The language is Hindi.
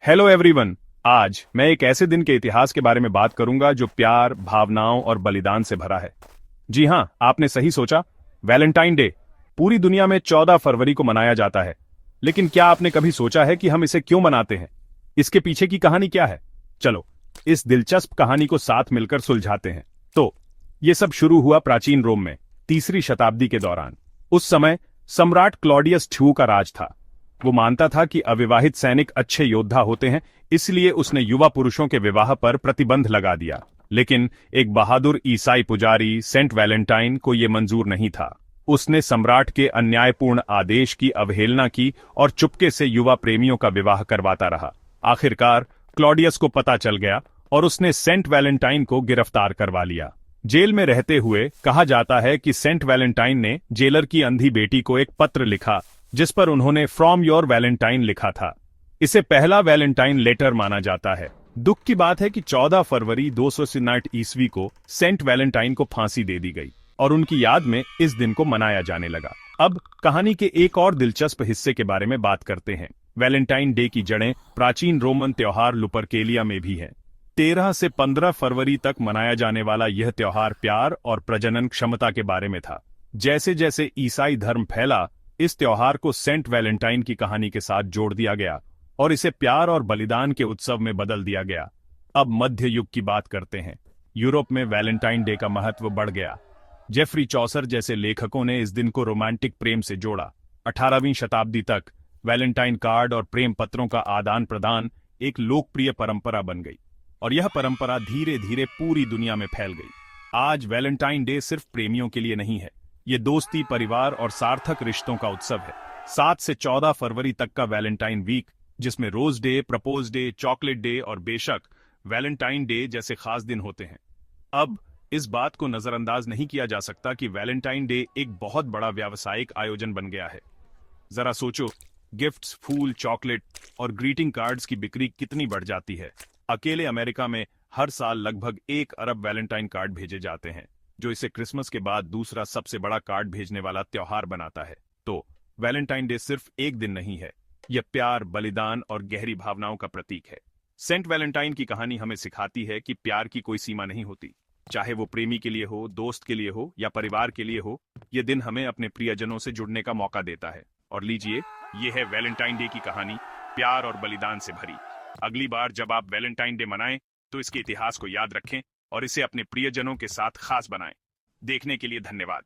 Hello everyone. आज मैं एक ऐसे दिन के इतिहास के बारे में बात करूंगा जो प्यार, भावनाओं और बलिदान से भरा है। जी हां, आपने सही सोचा। वैलेंटाइन डे पूरी दुनिया में 14 फरवरी को मनाया जाता है। लेकिन क्या आपने कभी सोचा है कि हम इसे क्यों मनाते हैं? इसके पीछे की कहानी क्या है? चलो, इस दिलचस्प कहानी को साथ मिलकर सुलझाते हैं। तो ये सब शुरू हुआ प्राचीन रोम में, 3री शताब्दी के दौरान। उस समय सम्राट क्लॉडियस ठू का राज था। वो मानता था कि अविवाहित सैनिक अच्छे योद्धा होते हैं, इसलिए उसने युवा पुरुषों के विवाह पर प्रतिबंध लगा दिया। लेकिन एक बहादुर ईसाई पुजारी सेंट वैलेंटाइन को यह मंजूर नहीं था। उसने सम्राट के अन्यायपूर्ण आदेश की अवहेलना की और चुपके से युवा प्रेमियों का विवाह करवाता रहा। आखिरकार क्लॉडियस को पता चल गया और उसने सेंट वैलेंटाइन को गिरफ्तार करवा लिया। जेल में रहते हुए कहा जाता है कि सेंट वैलेंटाइन ने जेलर की अंधी बेटी को एक पत्र लिखा, जिस पर उन्होंने फ्रॉम योर वैलेंटाइन लिखा था। इसे पहला वैलेंटाइन लेटर माना जाता है। दुख की बात है कि 14 फरवरी 259 ईस्वी को सेंट वैलेंटाइन को फांसी दे दी गई और उनकी याद में इस दिन को मनाया जाने लगा। अब कहानी के एक और दिलचस्प हिस्से के बारे में बात करते हैं। वैलेंटाइन डे की जड़ें प्राचीन रोमन त्योहार लुपरकेलिया में भी हैं। 13 से 15 फरवरी तक मनाया जाने वाला यह त्योहार प्यार और प्रजनन क्षमता के बारे में था। जैसे जैसे ईसाई धर्म फैला, इस त्योहार को सेंट वैलेंटाइन की कहानी के साथ जोड़ दिया गया और इसे प्यार और बलिदान के उत्सव में बदल दिया गया। अब मध्य युग की बात करते हैं। यूरोप में वैलेंटाइन डे का महत्व बढ़ गया। जेफरी चौसर जैसे लेखकों ने इस दिन को रोमांटिक प्रेम से जोड़ा। 18वीं शताब्दी तक वैलेंटाइन कार्ड और प्रेम पत्रों का आदान प्रदान एक लोकप्रिय परंपरा बन गई और यह परंपरा धीरे धीरे पूरी दुनिया में फैल गई। आज वैलेंटाइन डे सिर्फ प्रेमियों के लिए नहीं है, ये दोस्ती, परिवार और सार्थक रिश्तों का उत्सव है। 7 से 14 फरवरी तक का वैलेंटाइन वीक, जिसमें rose day, propose day, chocolate day और बेशक वैलेंटाइन डे जैसे खास दिन होते हैं। अब इस बात को नजरअंदाज नहीं किया जा सकता कि वैलेंटाइन डे एक बहुत बड़ा व्यावसायिक आयोजन बन गया है। जरा सोचो, गिफ्ट्स, फूल, चॉकलेट और ग्रीटिंग कार्ड्स की बिक्री कितनी बढ़ जाती है। अकेले अमेरिका में हर साल लगभग 1 अरब वैलेंटाइन कार्ड भेजे जाते हैं, जो इसे क्रिसमस के बाद दूसरा सबसे बड़ा कार्ड भेजने वाला त्योहार बनाता है। तो वैलेंटाइन डे सिर्फ एक दिन नहीं है, यह प्यार, बलिदान और गहरी भावनाओं का प्रतीक है। सेंट वैलेंटाइन की कहानी हमें सिखाती है कि प्यार की कोई सीमा नहीं होती। चाहे वो प्रेमी के लिए हो, दोस्त के लिए हो या परिवार के लिए हो, यह दिन हमें अपने प्रियजनों से जुड़ने का मौका देता है। और लीजिए, ये है वैलेंटाइन डे की कहानी, प्यार और बलिदान से भरी। अगली बार जब आप वैलेंटाइन डे मनाएं, तो इसके इतिहास को याद रखें और इसे अपने प्रियजनों के साथ खास बनाएं। देखने के लिए धन्यवाद।